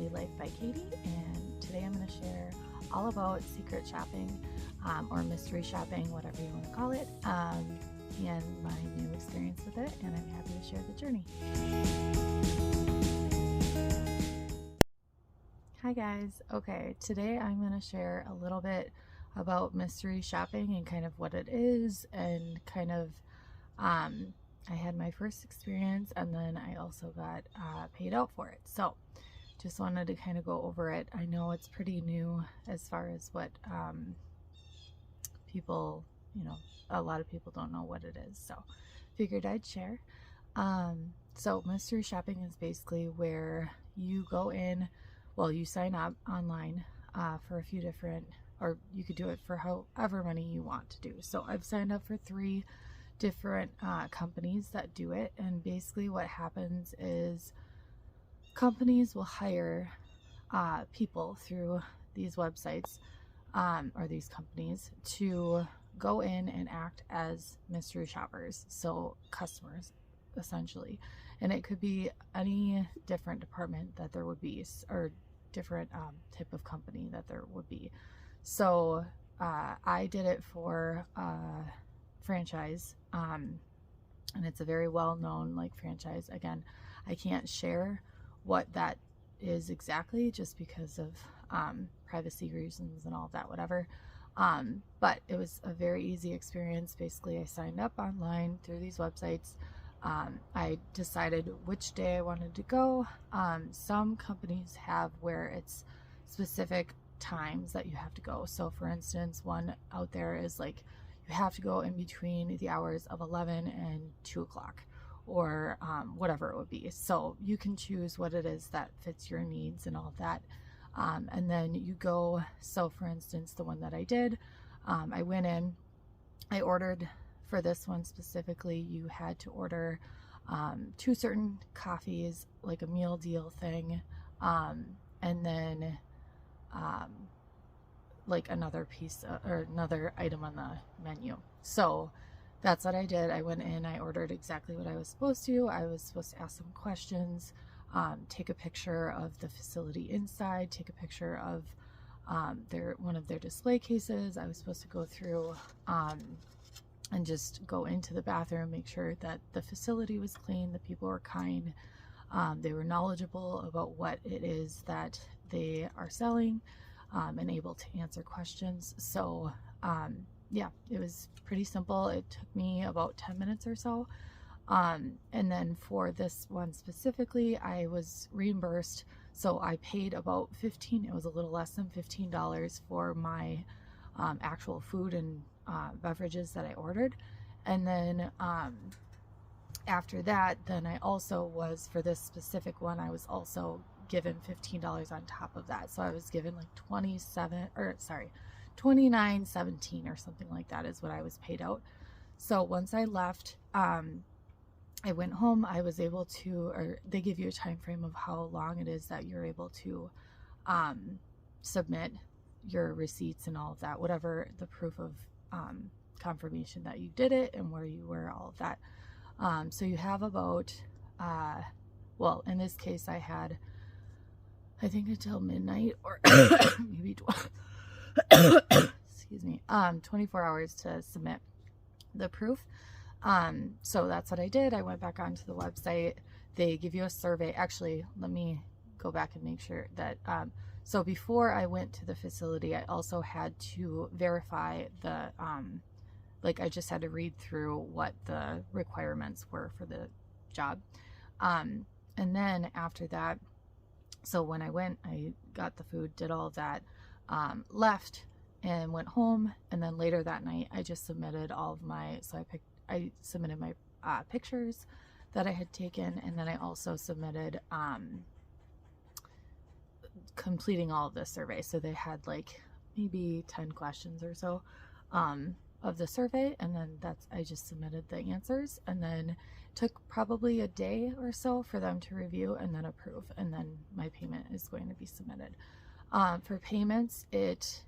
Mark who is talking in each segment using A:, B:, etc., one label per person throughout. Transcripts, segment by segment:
A: Daily Life by Katie, and today I'm going to share all about secret shopping or mystery shopping, whatever you want to call it, and my new experience with it, and I'm happy to share the journey. Hi guys. Okay, today I'm going to share a little bit about mystery shopping and kind of what it is, and kind of I had my first experience, and then I also got paid out for it. So just wanted to kind of go over it. I know it's pretty new as far as what people, a lot of people don't know what it is. So figured I'd share. So mystery shopping is basically where you go in, well, you sign up online for a few different, or you could do it for however many you want to do. So I've signed up for 3 different companies that do it, and basically what happens is companies will hire people through these websites or these companies to go in and act as mystery shoppers, so customers essentially. And it could be any different department that there would be, or different type of company that there would be. So I did it for franchise, and it's a very well-known franchise. Again, I can't share what that is exactly just because of privacy reasons and all of that, whatever. But it was a very easy experience. Basically, I signed up online through these websites. I decided which day I wanted to go. Some companies have where it's specific times that you have to go. So for instance, one out there is you have to go in between the hours of 11 and 2 o'clock, or whatever it would be. So you can choose what it is that fits your needs and all of that. And then you go, so for instance, the one that I did, I went in, I ordered for this one specifically, you had to order 2 certain coffees, like a meal deal thing, and then another piece or another item on the menu. So that's what I did. I went in, I ordered exactly what I was supposed to. I was supposed to ask some questions, take a picture of the facility inside, take a picture of one of their display cases. I was supposed to go through and just go into the bathroom, make sure that the facility was clean, the people were kind, they were knowledgeable about what it is that they are selling, and able to answer questions. So yeah, it was pretty simple. It took me about 10 minutes or so. And then for this one specifically, I was reimbursed. So I paid about it was a little less than $15 for my actual food and beverages that I ordered. And then after that, then I also was, for this specific one, I was also given $15 on top of that. So I was given $29.17 or something like that is what I was paid out. So once I left, I went home. I was able to, or they give you a time frame of how long it is that you're able to submit your receipts and all of that, whatever the proof of confirmation that you did it and where you were, all of that. So you have about, well, in this case, I had, I think until midnight, or maybe 24 hours to submit the proof. So that's what I did. I went back onto the website. They give you a survey. Actually, let me go back and make sure that, so before I went to the facility, I also had to verify the, I just had to read through what the requirements were for the job. And then after that, so when I went, I got the food, did all of that, left and went home. And then later that night, I just submitted all of my, I submitted my pictures that I had taken. And then I also submitted completing all of the survey. So they had maybe 10 questions or so of the survey. And then I just submitted the answers, and then took probably a day or so for them to review and then approve, and then my payment is going to be submitted. For payments, it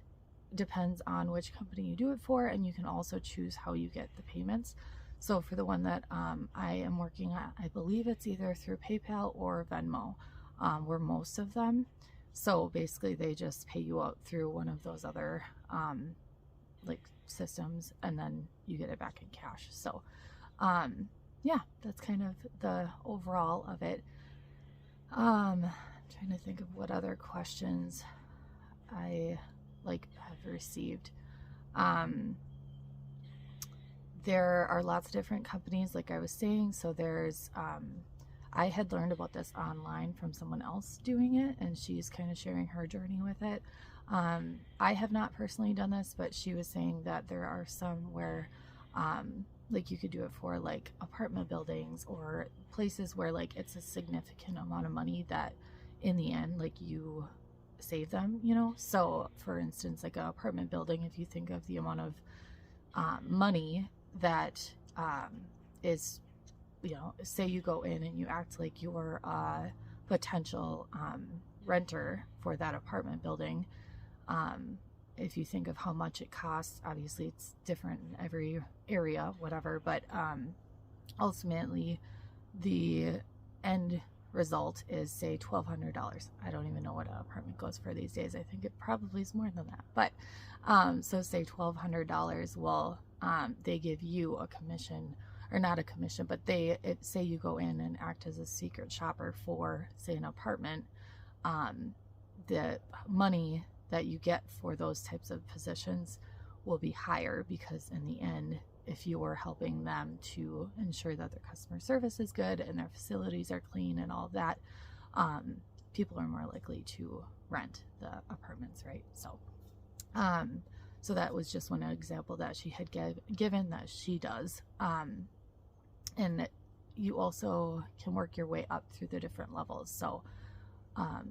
A: depends on which company you do it for, and you can also choose how you get the payments. So for the one that I am working at, I believe it's either through PayPal or Venmo. were most of them. So basically they just pay you out through one of those other like systems, and then you get it back in cash. So yeah, that's kind of the overall of it. I'm trying to think of what other questions I have received. There are lots of different companies, like I was saying. So there's I had learned about this online from someone else doing it, and she's kind of sharing her journey with it. I have not personally done this, but she was saying that there are some where like you could do it for like apartment buildings or places where like it's a significant amount of money that in the end like you save them, you know. So for instance, like an apartment building, if you think of the amount of money that is, you know, say you go in and you act like you're a potential renter for that apartment building. If you think of how much it costs, obviously it's different in every area, whatever, but ultimately the end result is, say, $1,200. I don't even know what an apartment goes for these days. I think it probably is more than that, but so say $1,200. Well, they give you a commission, or not a commission, but say you go in and act as a secret shopper for, say, an apartment. The money that you get for those types of positions will be higher, because in the end, if you are helping them to ensure that their customer service is good and their facilities are clean and all of that, people are more likely to rent the apartments, right? So so that was just one example that she had given that she does. And you also can work your way up through the different levels. So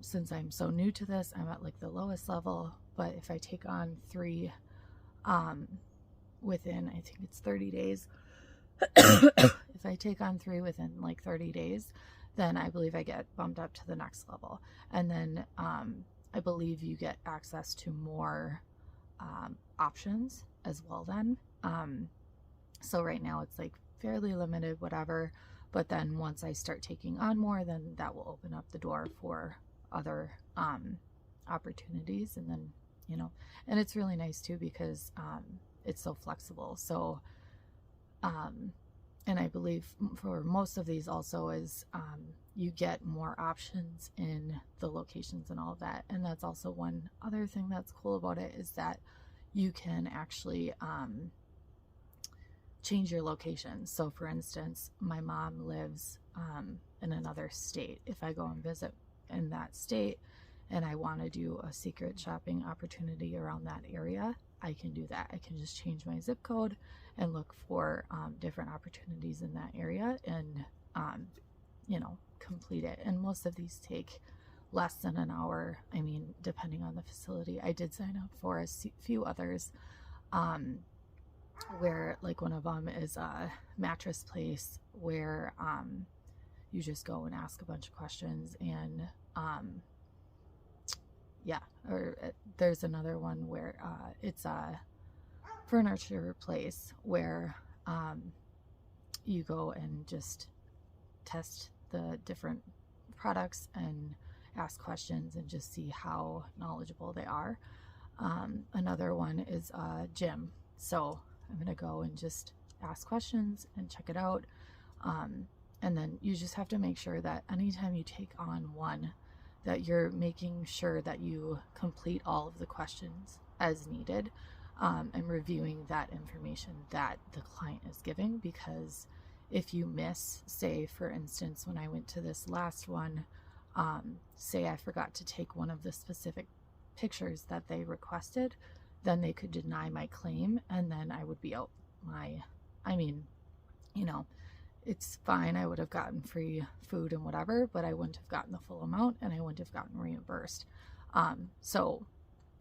A: since I'm so new to this, I'm at like the lowest level, but if I take on 3 within, I think it's 30 days, if I take on 3 within like 30 days, then I believe I get bumped up to the next level. And then I believe you get access to more options as well then. So right now it's like fairly limited, whatever. But then once I start taking on more, then that will open up the door for other opportunities. And then, you know, and it's really nice too, because it's so flexible. So, and I believe for most of these also is you get more options in the locations and all of that. And that's also one other thing that's cool about it, is that you can actually change your location. So for instance, my mom lives in another state. If I go and visit in that state and I want to do a secret shopping opportunity around that area, I can do that. I can just change my zip code and look for different opportunities in that area and you know, complete it. And most of these take less than an hour. I mean, depending on the facility. I did sign up for a few others where like one of them is a mattress place where you just go and ask a bunch of questions, and yeah, or there's another one where it's a furniture place where you go and just test the different products and ask questions and just see how knowledgeable they are. Another one is a gym. So I'm going to go and just ask questions and check it out. And then you just have to make sure that anytime you take on one, that you're making sure that you complete all of the questions as needed, and reviewing that information that the client is giving. Because if you miss, say for instance, when I went to this last one, say I forgot to take one of the specific pictures that they requested, then they could deny my claim, and then I would be out I mean, you know, it's fine. I would have gotten free food and whatever, but I wouldn't have gotten the full amount, and I wouldn't have gotten reimbursed. So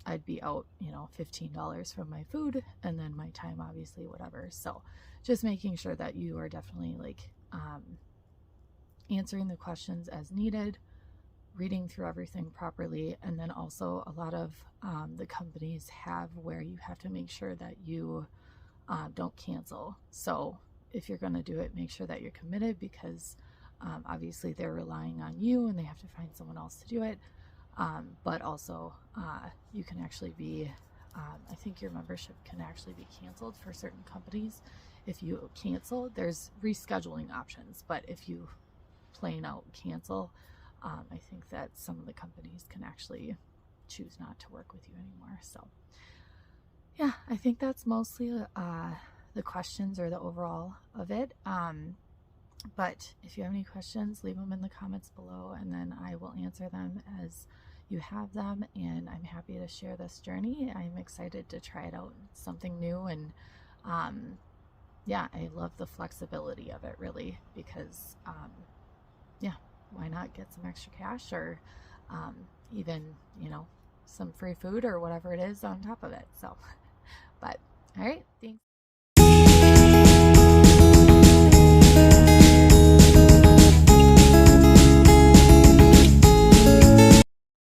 A: I'd be out, you know, $15 from my food, and then my time, obviously, whatever. So just making sure that you are definitely like answering the questions as needed, reading through everything properly. And then also a lot of the companies have where you have to make sure that you don't cancel. So if you're going to do it, make sure that you're committed, because Obviously, they're relying on you and they have to find someone else to do it. But also, you can actually be, I think your membership can actually be canceled for certain companies. If you cancel, there's rescheduling options, but if you plain out cancel, I think that some of the companies can actually choose not to work with you anymore. So yeah, I think that's mostly the questions or the overall of it. But if you have any questions, leave them in the comments below and then I will answer them as you have them. And I'm happy to share this journey. I'm excited to try it out, something new. And yeah, I love the flexibility of it, really, because yeah, why not get some extra cash or even, you know, some free food or whatever it is on top of it. So, but all right, thanks.